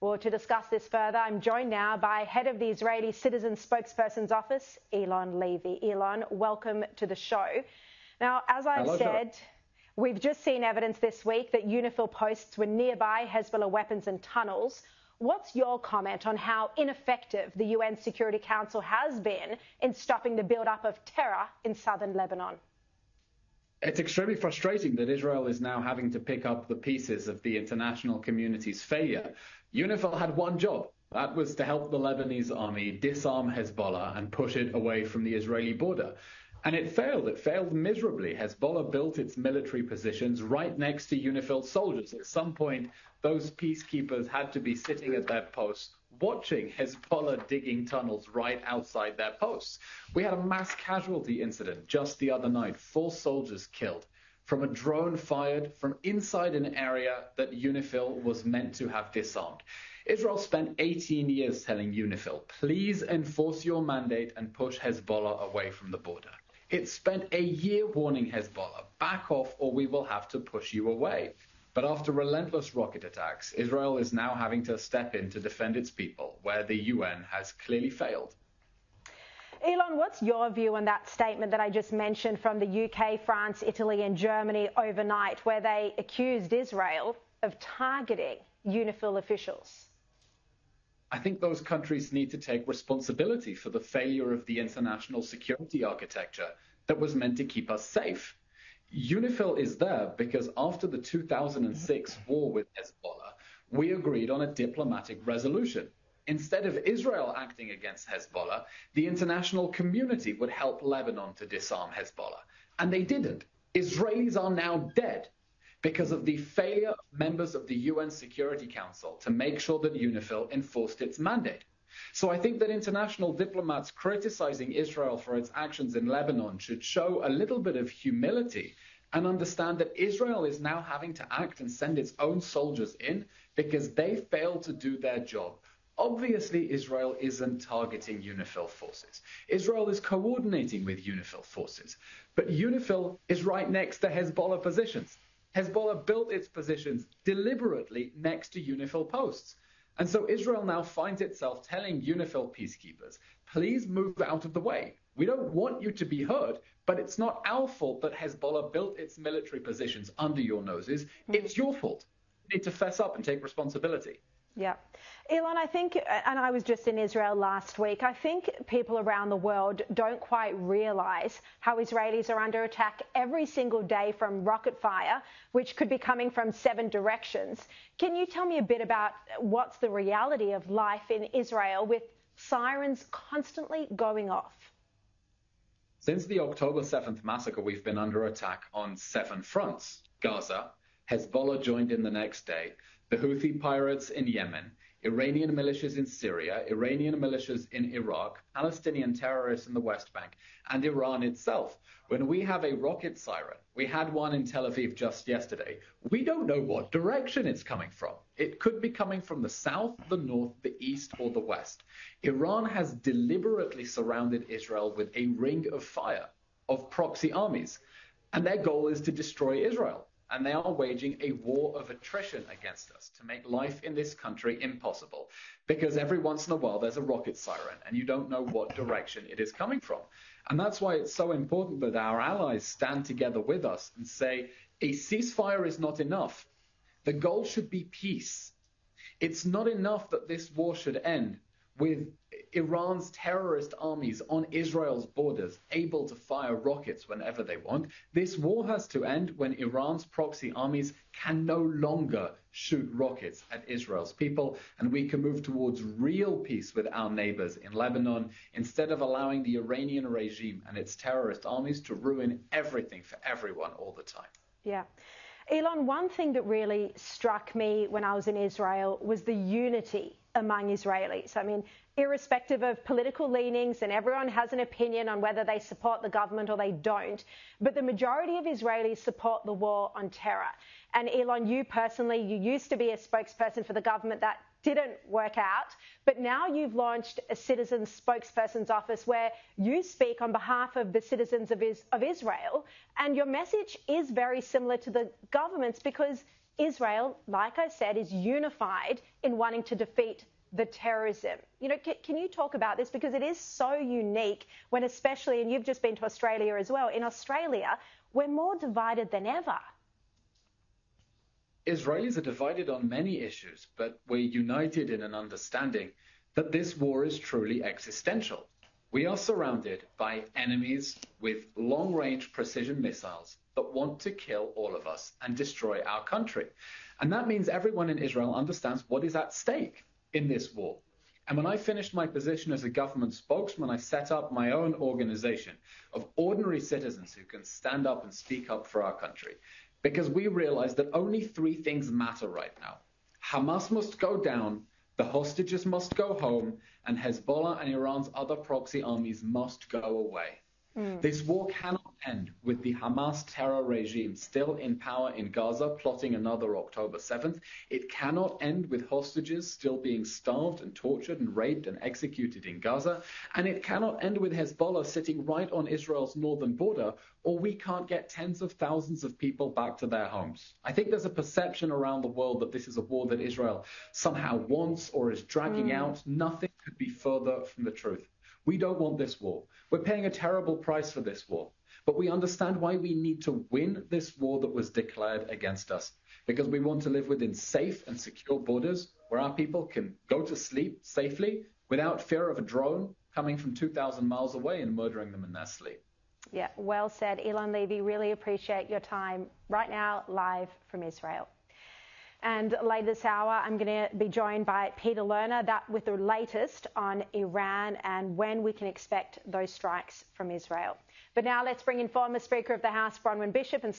Well, to discuss this further, I'm joined now by head of the Israeli Citizen Spokesperson's Office, Eylon Levy. Eylon, welcome to the show. Now, as I've said, we've just seen evidence this week that UNIFIL posts were nearby Hezbollah weapons and tunnels. What's your comment on how ineffective the UN Security Council has been in stopping the build-up of terror in southern Lebanon? It's extremely frustrating that Israel is now having to pick up the pieces of the international community's failure. UNIFIL had one job. That was to help the Lebanese army disarm Hezbollah and push it away from the Israeli border. And it failed. It failed miserably. Hezbollah built its military positions right next to UNIFIL soldiers. At some point, those peacekeepers had to be sitting at their posts watching Hezbollah digging tunnels right outside their posts. We had a mass casualty incident just the other night. 4 soldiers killed from a drone fired from inside an area that UNIFIL was meant to have disarmed. Israel spent 18 years telling UNIFIL, please enforce your mandate and push Hezbollah away from the border. It spent a year warning Hezbollah, back off or we will have to push you away. But after relentless rocket attacks, Israel is now having to step in to defend its people, where the UN has clearly failed. Eylon, what's your view on that statement that I just mentioned from the UK, France, Italy and Germany overnight, where they accused Israel of targeting UNIFIL officials? I think those countries need to take responsibility for the failure of the international security architecture that was meant to keep us safe. UNIFIL is there because after the 2006 war with Hezbollah, we agreed on a diplomatic resolution. Instead of Israel acting against Hezbollah, the international community would help Lebanon to disarm Hezbollah. And they didn't. Israelis are now dead because of the failure of members of the UN Security Council to make sure that UNIFIL enforced its mandate. So I think that international diplomats criticizing Israel for its actions in Lebanon should show a little bit of humility and understand that Israel is now having to act and send its own soldiers in because they failed to do their job. Obviously, Israel isn't targeting UNIFIL forces. Israel is coordinating with UNIFIL forces. But UNIFIL is right next to Hezbollah positions. Hezbollah built its positions deliberately next to UNIFIL posts. And so Israel now finds itself telling UNIFIL peacekeepers, please move out of the way. We don't want you to be hurt, but it's not our fault that Hezbollah built its military positions under your noses. It's your fault. You need to fess up and take responsibility. Yeah. Eylon, I think, and I was just in Israel last week, I think people around the world don't quite realise how Israelis are under attack every single day from rocket fire, which could be coming from 7 directions. Can you tell me a bit about what's the reality of life in Israel with sirens constantly going off? Since the October 7th massacre, we've been under attack on 7 fronts. Gaza, Hezbollah joined in the next day, the Houthi pirates in Yemen, Iranian militias in Syria, Iranian militias in Iraq, Palestinian terrorists in the West Bank, and Iran itself. When we have a rocket siren, we had one in Tel Aviv just yesterday, we don't know what direction it's coming from. It could be coming from the south, the north, the east, or the west. Iran has deliberately surrounded Israel with a ring of fire, of proxy armies, and their goal is to destroy Israel. And they are waging a war of attrition against us to make life in this country impossible. Because every once in a while there's a rocket siren and you don't know what direction it is coming from. And that's why it's so important that our allies stand together with us and say a ceasefire is not enough. The goal should be peace. It's not enough that this war should end with Iran's terrorist armies on Israel's borders, able to fire rockets whenever they want. This war has to end when Iran's proxy armies can no longer shoot rockets at Israel's people, and we can move towards real peace with our neighbors in Lebanon, instead of allowing the Iranian regime and its terrorist armies to ruin everything for everyone all the time. Yeah. Eylon, one thing that really struck me when I was in Israel was the unity among Israelis. I mean, irrespective of political leanings, and everyone has an opinion on whether they support the government or they don't, but the majority of Israelis support the war on terror. And Eylon, you personally, you used to be a spokesperson for the government. That didn't work out, but now you've launched a citizen spokesperson's office where you speak on behalf of the citizens of Israel, and your message is very similar to the government's because Israel, like I said, is unified in wanting to defeat the terrorism. Can you talk about this? Because it is so unique when, especially, and you've just been to Australia as well, in Australia, we're more divided than ever. Israelis are divided on many issues, but we're united in an understanding that this war is truly existential. We are surrounded by enemies with long-range precision missiles that want to kill all of us and destroy our country. And that means everyone in Israel understands what is at stake in this war. And when I finished my position as a government spokesman, I set up my own organization of ordinary citizens who can stand up and speak up for our country. Because we realize that only three things matter right now. Hamas must go down, the hostages must go home, and Hezbollah and Iran's other proxy armies must go away. This war cannot end with the Hamas terror regime still in power in Gaza, plotting another October 7th. It cannot end with hostages still being starved and tortured and raped and executed in Gaza. And it cannot end with Hezbollah sitting right on Israel's northern border, or we can't get tens of thousands of people back to their homes. I think there's a perception around the world that this is a war that Israel somehow wants or is dragging out. Nothing could be further from the truth. We don't want this war. We're paying a terrible price for this war. But we understand why we need to win this war that was declared against us. Because we want to live within safe and secure borders where our people can go to sleep safely without fear of a drone coming from 2,000 miles away and murdering them in their sleep. Yeah, well said. Eylon Levy, really appreciate your time right now, live from Israel. And later this hour, I'm going to be joined by Peter Lerner, that with the latest on Iran and when we can expect those strikes from Israel. But now let's bring in former Speaker of the House, Bronwyn Bishop, and